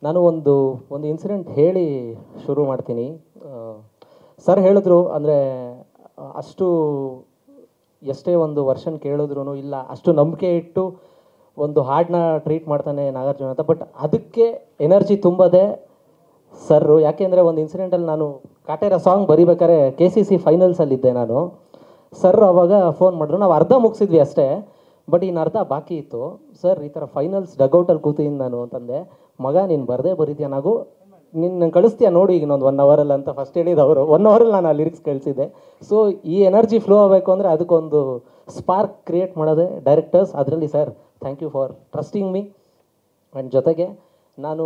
ನಾನು ಒಂದು ಇನ್ಸಿಡೆಂಟ್ ಹೇಳಿ ಶುರು ಮಾಡ್ತೀನಿ. ಸರ್ ಹೇಳಿದ್ರು ಅಂದರೆ ಅಷ್ಟು ಎಷ್ಟೇ ಒಂದು ವರ್ಷನ್ ಕೇಳಿದ್ರು ಇಲ್ಲ ಅಷ್ಟು ನಂಬಿಕೆ ಇಟ್ಟು ಒಂದು ಹಾಡನ್ನ ಟ್ರೀಟ್ ಮಾಡ್ತಾನೆ ನಾಗಾರ್ಜುನ ಅಂತ. ಬಟ್ ಅದಕ್ಕೆ ಎನರ್ಜಿ ತುಂಬದೆ ಸರ್ರು. ಯಾಕೆಂದರೆ ಒಂದು ಇನ್ಸಿಡೆಂಟಲ್ಲಿ ನಾನು ಕಾಟೇರ ಸಾಂಗ್ ಬರಿಬೇಕಾದ್ರೆ KCC ಫೈನಲ್ಸಲ್ಲಿದ್ದೆ ನಾನು. ಸರ್ ಅವಾಗ ಫೋನ್ ಮಾಡಿದ್ರು. ನಾವು ಅರ್ಧ ಮುಗಿಸಿದ್ವಿ ಅಷ್ಟೇ, ಬಟ್ ಇನ್ನು ಅರ್ಧ ಬಾಕಿ ಇತ್ತು. ಸರ್ ಈ ಥರ ಫೈನಲ್ಸ್ ಡಗೌಟಲ್ಲಿ ಕೂತೀನಿ ನಾನು ಅಂತಂದೆ. ಮಗ ನೀನು ಬರದೇ ಬರೀತೀಯ, ನಾವು ನಿನ್ನ ಕಳಿಸ್ತೀಯ ನೋಡಿ ಈಗ ಇನ್ನೊಂದು 1 ಅವರಲ್ಲಿ ಅಂತ ಫಸ್ಟ್ ಹೇಳಿದವರು. 1 ಅವರಲ್ಲಿ ನಾನು ಆ ಲಿರಿಕ್ಸ್ ಕಳಿಸಿದ್ದೆ. ಸೊ ಈ ಎನರ್ಜಿ ಫ್ಲೋ ಆಗಬೇಕು ಅಂದರೆ ಅದಕ್ಕೊಂದು ಸ್ಪಾರ್ಕ್ ಕ್ರಿಯೇಟ್ ಮಾಡೋದೇ ಡೈರೆಕ್ಟರ್ಸ್. ಅದರಲ್ಲಿ sir thank you for trusting me. And ಜೊತೆಗೆ ನಾನು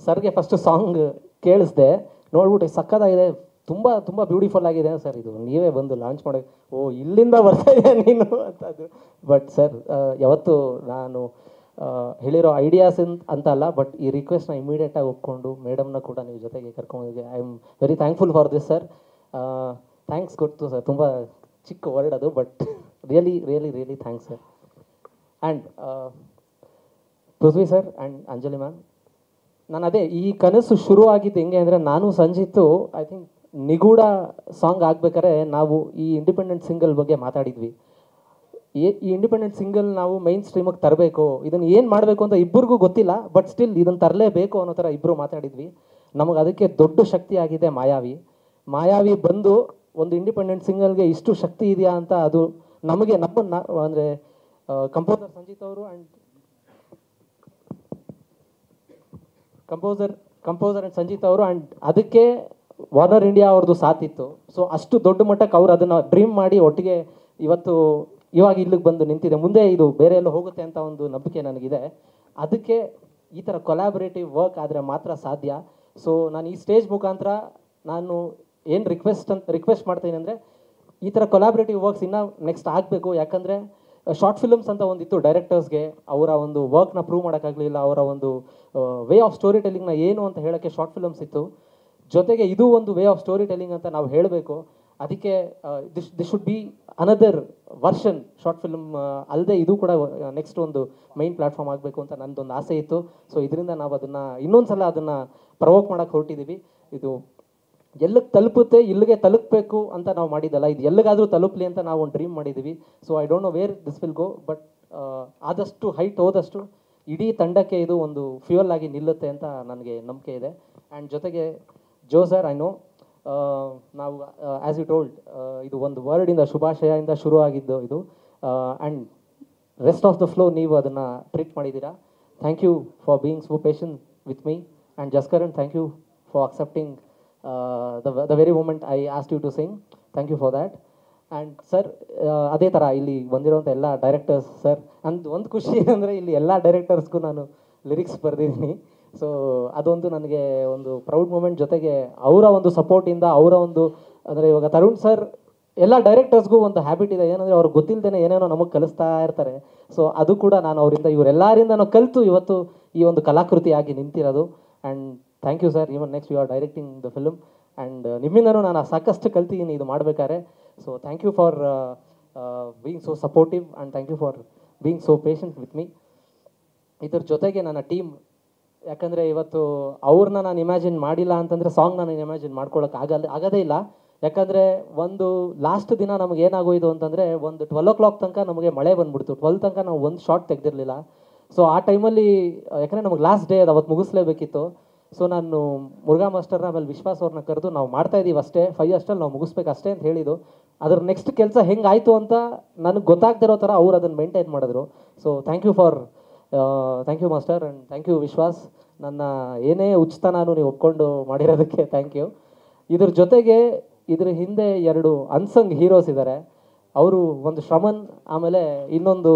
ಸರ್ಗೆ ಫಸ್ಟು ಸಾಂಗ್ ಕೇಳಿಸ್ದೆ, ನೋಡ್ಬಿಟ್ಟು ಸಕ್ಕತ್ತಾಗಿದೆ, ತುಂಬ ತುಂಬ ಬ್ಯೂಟಿಫುಲ್ ಆಗಿದೆ ಸರ್, ಇದು ನೀವೇ ಬಂದು ಲಾಂಚ್ ಮಾಡಿ, ಓ ಇಲ್ಲಿಂದ ಬರ್ತಾ ಇದೆ ನೀನು ಅಂತದ್ದು. ಬಟ್ ಸರ್ ಯಾವತ್ತು ನಾನು ಹೇಳಿರೋ ಐಡಿಯಾಸ್ ಅಂತ ಅಲ್ಲ, ಬಟ್ ಈ ರಿಕ್ವೆಸ್ಟ್ನ ಇಮಿಡಿಯೇಟಾಗಿ ಒಪ್ಕೊಂಡು ಮೇಡಮ್ನ ಕೂಡ ನೀವು ಜೊತೆಗೆ ಕರ್ಕೊಂಡಿದ್ದೆ. I am very thankful for this sir. Thanks ಗೊತ್ತು ಸರ್, ತುಂಬ ಚಿಕ್ಕ ವರ್ಡ್ ಅದು, but really really really thanks sir. And Prithvi sir and Anjali ma'am, ನಾನು ಅದೇ ಈ ಕನಸು ಶುರು ಆಗಿದ್ದು ಹೆಂಗೆ ಅಂದರೆ, ನಾನು ಸಂಜಿತ್ತು ಐ ಥಿಂಕ್ ನಿಗೂಢ ಸಾಂಗ್ ಆಗ್ಬೇಕಾದ್ರೆ ನಾವು ಈ ಇಂಡಿಪೆಂಡೆಂಟ್ ಸಿಂಗಲ್ ಬಗ್ಗೆ ಮಾತಾಡಿದ್ವಿ. ಈ ಇಂಡಿಪೆಂಡೆಂಟ್ ಸಿಂಗಲ್ ನಾವು ಮೈನ್ ಸ್ಟ್ರೀಮಿಗೆ ತರಬೇಕು, ಇದನ್ನು ಏನು ಮಾಡಬೇಕು ಅಂತ ಇಬ್ಬರಿಗೂ ಗೊತ್ತಿಲ್ಲ, ಬಟ್ ಸ್ಟಿಲ್ ಇದನ್ನು ತರಲೇಬೇಕು ಅನ್ನೋ ಥರ ಇಬ್ಬರು ಮಾತಾಡಿದ್ವಿ. ನಮಗೆ ಅದಕ್ಕೆ ದೊಡ್ಡ ಶಕ್ತಿ ಆಗಿದೆ ಮಾಯಾವಿ ಬಂದು ಒಂದು ಇಂಡಿಪೆಂಡೆಂಟ್ ಸಿಂಗಲ್ಗೆ ಇಷ್ಟು ಶಕ್ತಿ ಇದೆಯಾ ಅಂತ ಅದು ನಮಗೆ ಅಂದರೆ ಕಂಪೋಸರ್ ಸಂಜಿತ್ ಅವರು ಆ್ಯಂಡ್ ಕಂಪೋಸರ್ ಆ್ಯಂಡ್ ಸಂಜಿತ್ ಅವರು, ಆ್ಯಂಡ್ ಅದಕ್ಕೆ ವಾರ್ನರ್ ಇಂಡಿಯಾ ಅವ್ರದ್ದು ಸಾಥಿತ್ತು. ಸೊ ಅಷ್ಟು ದೊಡ್ಡ ಮಟ್ಟಕ್ಕೆ ಅವ್ರು ಅದನ್ನು ಡ್ರೀಮ್ ಮಾಡಿ ಒಟ್ಟಿಗೆ ಇವಾಗ ಇಲ್ಲಿಗೆ ಬಂದು ನಿಂತಿದೆ. ಮುಂದೆ ಇದು ಬೇರೆ ಎಲ್ಲ ಹೋಗುತ್ತೆ ಅಂತ ಒಂದು ನಂಬಿಕೆ ನನಗಿದೆ. ಅದಕ್ಕೆ ಈ ಥರ ಕೊಲಾಬ್ರೇಟಿವ್ ವರ್ಕ್ ಆದರೆ ಮಾತ್ರ ಸಾಧ್ಯ. ಸೊ ನಾನು ಈ ಸ್ಟೇಜ್ ಮುಖಾಂತರ ನಾನು ಏನು ರಿಕ್ವೆಸ್ಟ್ ಮಾಡ್ತೀನಿ ಅಂದರೆ, ಈ ಥರ ಕೊಲಾಬ್ರೇಟಿವ್ ವರ್ಕ್ಸ್ ಇನ್ನೂ ನೆಕ್ಸ್ಟ್ ಆಗಬೇಕು. ಯಾಕಂದರೆ ಶಾರ್ಟ್ ಫಿಲ್ಮ್ಸ್ ಅಂತ ಒಂದಿತ್ತು ಡೈರೆಕ್ಟರ್ಸ್ಗೆ, ಅವರ ಒಂದು ವರ್ಕ್ನ ಪ್ರೂವ್ ಮಾಡೋಕ್ಕಾಗಲಿಲ್ಲ, ಅವರ ಒಂದು ವೇ ಆಫ್ ಸ್ಟೋರಿ ಟೆಲ್ಲಿಂಗ್ನ ಏನು ಅಂತ ಹೇಳೋಕ್ಕೆ ಶಾರ್ಟ್ ಫಿಲ್ಮ್ಸ್ ಇತ್ತು. ಜೊತೆಗೆ ಇದು ಒಂದು ವೇ ಆಫ್ ಸ್ಟೋರಿ ಟೆಲ್ಲಿಂಗ್ ಅಂತ ನಾವು ಹೇಳಬೇಕು. ಅದಕ್ಕೆ this should be another version short film ಅಲ್ಲದೆ ಇದು ಕೂಡ ನೆಕ್ಸ್ಟ್ ಒಂದು ಮೈನ್ ಪ್ಲ್ಯಾಟ್ಫಾರ್ಮ್ ಆಗಬೇಕು ಅಂತ ನನ್ನದೊಂದು ಆಸೆ ಇತ್ತು. ಸೊ ಇದರಿಂದ ನಾವು ಅದನ್ನು ಇನ್ನೊಂದು ಸಲ ಅದನ್ನು ಪ್ರವೋಕ್ ಮಾಡೋಕ್ಕೆ ಹೊರಟಿದ್ದೀವಿ. ಇದು ಎಲ್ಲಿಗೆ ತಲುಪುತ್ತೆ, ಇಲ್ಲಿಗೆ ತಲುಪಬೇಕು ಅಂತ ನಾವು ಮಾಡಿದ್ದಲ್ಲ, ಇದು ಎಲ್ಲಿಗಾದರೂ ತಲುಪಲಿ ಅಂತ ನಾವು ಒಂದು ಡ್ರೀಮ್ ಮಾಡಿದ್ದೀವಿ. So I don't know where this will go, but ಆದಷ್ಟು ಹೈಟ್ ಹೋದಷ್ಟು ಇಡೀ ತಂಡಕ್ಕೆ ಇದು ಒಂದು ಫ್ಯೂಯಲ್ ಆಗಿ ನಿಲ್ಲುತ್ತೆ ಅಂತ ನನಗೆ ನಂಬಿಕೆ ಇದೆ. ಆ್ಯಂಡ್ ಜೊತೆಗೆ ಜೋ ಸರ್, ಐ ನೋ ನಾವು ಆ್ಯಸ್ ಯು ಟೋಲ್ಡ್ ಇದು ಒಂದು ವರ್ಡಿಂದ ಶುಭಾಶಯದಿಂದ ಶುರು ಆಗಿದ್ದು ಇದು, and rest of the flow ನೀವು ಅದನ್ನು ಟ್ರೀಟ್ ಮಾಡಿದ್ದೀರಾ. Thank you for being so patient with me. And Jaskaran, thank you for accepting the very moment I asked you to sing. Thank you for that. And sir, ಅದೇ ಥರ ಇಲ್ಲಿ ಬಂದಿರೋಂಥ ಎಲ್ಲ directors sir, ಒಂದು ಖುಷಿ ಅಂದರೆ ಇಲ್ಲಿ ಎಲ್ಲ ಡೈರೆಕ್ಟರ್ಸ್ಗೂ ನಾನು ಲಿರಿಕ್ಸ್ ಬರೆದಿದ್ದೀನಿ. ಸೊ ಅದೊಂದು ನನಗೆ ಒಂದು ಪ್ರೌಡ್ ಮೂಮೆಂಟ್. ಜೊತೆಗೆ ಅವರ ಒಂದು ಸಪೋರ್ಟಿಂದ ಅವರ ಒಂದು ಅಂದರೆ ಇವಾಗ ತರುಣ್ ಸರ್ ಎಲ್ಲ ಡೈರೆಕ್ಟರ್ಸ್ಗೂ ಒಂದು ಹ್ಯಾಬಿಟ್ ಇದೆ, ಏನಂದರೆ ಅವ್ರಿಗೆ ಗೊತ್ತಿಲ್ಲದೇ ಏನೇನೋ ನಮಗೆ ಕಲಿಸ್ತಾ ಇರ್ತಾರೆ. ಸೊ ಅದು ಕೂಡ ನಾನು ಅವರಿಂದ ಇವರೆಲ್ಲರಿಂದ ಕಲಿತು ಇವತ್ತು ಈ ಒಂದು ಕಲಾಕೃತಿಯಾಗಿ ನಿಂತಿರೋದು. And thank you sir. Even next you are directing the film, and ನಿಮ್ಮಿಂದನೂ ನಾನು ಸಾಕಷ್ಟು ಕಲ್ತಿದ್ದೀನಿ ಇದು ಮಾಡಬೇಕಾದ್ರೆ. So thank you for being so supportive and thank you for being so patient with me. ಇದ್ರ ಜೊತೆಗೆ ನನ್ನ ಟೀಮ್, ಯಾಕಂದರೆ ಇವತ್ತು ಅವ್ರನ್ನ ನಾನು ಇಮ್ಯಾಜಿನ್ ಮಾಡಿಲ್ಲ ಅಂತಂದರೆ ಸಾಂಗ್ ನಾನು ಇಮ್ಯಾಜಿನ್ ಮಾಡ್ಕೊಳ್ಳೋಕೆ ಆಗೋದೇ ಇಲ್ಲ. ಯಾಕಂದರೆ ಒಂದು ಲಾಸ್ಟ್ ದಿನ ನಮಗೆ ಏನಾಗೋಯ್ತು ಅಂತಂದರೆ, ಒಂದು 12 o'clock ತನಕ ನಮಗೆ ಮಳೆ ಬಂದುಬಿಡ್ತು. 12 ತನಕ ನಾವು ಒಂದು ಶಾರ್ಟ್ ತೆಗೆದಿರಲಿಲ್ಲ. ಸೊ ಆ ಟೈಮಲ್ಲಿ ಯಾಕಂದರೆ ನಮಗೆ ಲಾಸ್ಟ್ ಡೇ ಅದು ಅವತ್ತು ಮುಗಿಸ್ಲೇಬೇಕಿತ್ತು. ಸೊ ನಾನು ಮುರುಘಾ ಮಾಸ್ಟರ್ನ ಆಮೇಲೆ ವಿಶ್ವಾಸ್ ಅವ್ರನ್ನ ಕರೆದು ನಾವು ಮಾಡ್ತಾಯಿದ್ದೀವಿ ಅಷ್ಟೇ, 5 ಅಷ್ಟಲ್ಲಿ ನಾವು ಮುಗಿಸ್ಬೇಕು ಅಷ್ಟೇ ಅಂತ ಹೇಳಿದ್ದು. ಅದ್ರ ನೆಕ್ಸ್ಟ್ ಕೆಲಸ ಹೆಂಗಾಯಿತು ಅಂತ ನನಗೆ ಗೊತ್ತಾಗ್ತಿರೋ ಥರ ಅವ್ರು ಅದನ್ನು ಮೇಂಟೈನ್ ಮಾಡಿದ್ರು. So thank you master, and thank you Vishwas. ನನ್ನ ಏನೇ ಉಚಿತನಾನು ನೀವು ಒಪ್ಕೊಂಡು ಮಾಡಿರೋದಕ್ಕೆ ಥ್ಯಾಂಕ್ ಯು. ಇದ್ರ ಜೊತೆಗೆ ಇದ್ರ ಹಿಂದೆ 2 ಅನ್ಸಂಗ್ ಹೀರೋಸ್ ಇದ್ದಾರೆ. ಅವರು ಒಂದು ಶ್ರಮನ್, ಆಮೇಲೆ ಇನ್ನೊಂದು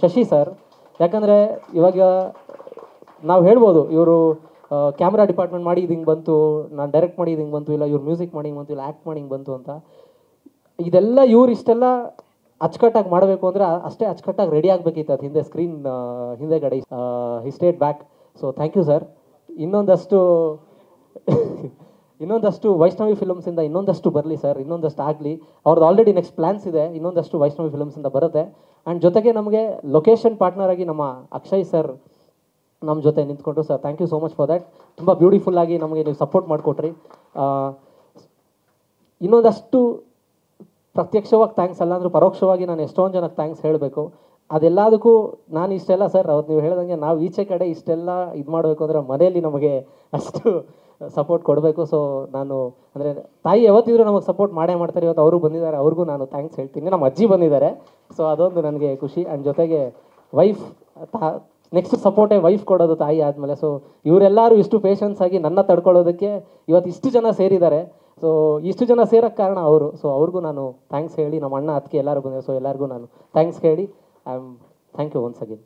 ಶಶಿ ಸರ್. ಯಾಕಂದರೆ ಇವಾಗ ನಾವು ಹೇಳ್ಬೋದು ಇವರು ಕ್ಯಾಮ್ರಾ ಡಿಪಾರ್ಟ್ಮೆಂಟ್ ಮಾಡಿ ಇದು ಹಿಂಗೆ ಬಂತು, ನಾನು ಡೈರೆಕ್ಟ್ ಮಾಡಿ ಇದು ಹಿಂಗೆ ಬಂತು, ಇಲ್ಲ ಇವ್ರು ಮ್ಯೂಸಿಕ್ ಮಾಡಿ ಹಿಂಗೆ ಬಂತು, ಇಲ್ಲ ಆ್ಯಕ್ಟ್ ಮಾಡಿ ಹಿಂಗೆ ಬಂತು ಅಂತ. ಇದೆಲ್ಲ ಇವ್ರು ಇಷ್ಟೆಲ್ಲ ಅಚ್ಚುಕಟ್ಟಾಗಿ ಮಾಡಬೇಕು ಅಂದರೆ ಅಷ್ಟೇ ಅಚ್ಚುಕಟ್ಟಾಗಿ ರೆಡಿ ಆಗಬೇಕಿತ್ತು ಅದು ಹಿಂದೆ ಸ್ಕ್ರೀನ್ ಹಿಂದೆಗಡೆ. He stayed back. So thank you sir. ಇನ್ನೊಂದಷ್ಟು ವೈಷ್ಣವಿ ಫಿಲ್ಮ್ಸಿಂದ ಇನ್ನೊಂದಷ್ಟು ಬರಲಿ ಸರ್, ಇನ್ನೊಂದಷ್ಟು ಆಗಲಿ. ಅವ್ರದ್ದು ಆಲ್ರೆಡಿ ನೆಕ್ಸ್ಟ್ ಪ್ಲ್ಯಾನ್ಸ್ ಇದೆ, ಇನ್ನೊಂದಷ್ಟು ವೈಷ್ಣವಿ ಫಿಲ್ಮ್ಸಿಂದ ಬರುತ್ತೆ. ಆ್ಯಂಡ್ ಜೊತೆಗೆ ನಮಗೆ ಲೊಕೇಶನ್ ಪಾರ್ಟ್ನರ್ ಆಗಿ ನಮ್ಮ ಅಕ್ಷಯ್ ಸರ್ ನಮ್ಮ ಜೊತೆ ನಿಂತ್ಕೊಂಡ್ರು. Sir thank you so much for that. ತುಂಬ ಬ್ಯೂಟಿಫುಲ್ಲಾಗಿ ನಮಗೆ ನೀವು ಸಪೋರ್ಟ್ ಮಾಡಿಕೊಟ್ರಿ. ಇನ್ನೊಂದಷ್ಟು ಪ್ರತ್ಯಕ್ಷವಾಗಿ ಥ್ಯಾಂಕ್ಸ್ ಅಲ್ಲ ಅಂದರೂ ಪರೋಕ್ಷವಾಗಿ ನಾನು ಎಷ್ಟೊಂದು ಜನಕ್ಕೆ ಥ್ಯಾಂಕ್ಸ್ ಹೇಳಬೇಕು. ಅದೆಲ್ಲದಕ್ಕೂ ನಾನು ಇಷ್ಟೆಲ್ಲ ಸರ್ ಅವತ್ತು ನೀವು ಹೇಳ್ದಂಗೆ ನಾವು ಈಚೆ ಕಡೆ ಇಷ್ಟೆಲ್ಲ ಇದು ಮಾಡಬೇಕು ಅಂದರೆ ಮನೆಯಲ್ಲಿ ನಮಗೆ ಅಷ್ಟು ಸಪೋರ್ಟ್ ಕೊಡಬೇಕು. ಸೊ ನಾನು ಅಂದರೆ ತಾಯಿ ಯಾವತ್ತಿದ್ರೂ ನಮಗೆ ಸಪೋರ್ಟ್ ಮಾಡೇ ಮಾಡ್ತಾರೆ. ಇವತ್ತು ಅವರು ಬಂದಿದ್ದಾರೆ, ಅವ್ರಿಗೂ ನಾನು ಥ್ಯಾಂಕ್ಸ್ ಹೇಳ್ತೀನಿ. ನಮ್ಮ ಅಜ್ಜಿ ಬಂದಿದ್ದಾರೆ, ಸೊ ಅದೊಂದು ನನಗೆ ಖುಷಿ. ಆ್ಯಂಡ್ ಜೊತೆಗೆ ವೈಫ್, ನೆಕ್ಸ್ಟ್ ಸಪೋರ್ಟೇ ವೈಫ್ ಕೊಡೋದು ತಾಯಿ ಆದಮೇಲೆ. ಸೊ ಇವರೆಲ್ಲರೂ ಇಷ್ಟು ಪೇಷನ್ಸ್ ಆಗಿ ನನ್ನ ತಡ್ಕೊಳ್ಳೋದಕ್ಕೆ ಇವತ್ತು ಇಷ್ಟು ಜನ ಸೇರಿದ್ದಾರೆ. ಸೊ ಇಷ್ಟು ಜನ ಸೇರೋಕ್ಕೆ ಕಾರಣ ಅವರು. ಸೊ ಅವ್ರಿಗೂ ನಾನು ಥ್ಯಾಂಕ್ಸ್ ಹೇಳಿ, ನಮ್ಮ ಅಣ್ಣ ಅದಕ್ಕೆ ಎಲ್ಲರೂ ಬಂದಿದ್ದಾರೆ, ಸೊ ಎಲ್ಲರಿಗೂ ನಾನು ಥ್ಯಾಂಕ್ಸ್ ಹೇಳಿ ಥ್ಯಾಂಕ್ ಯು ಒನ್ಸ್ ಅಗೇನ್.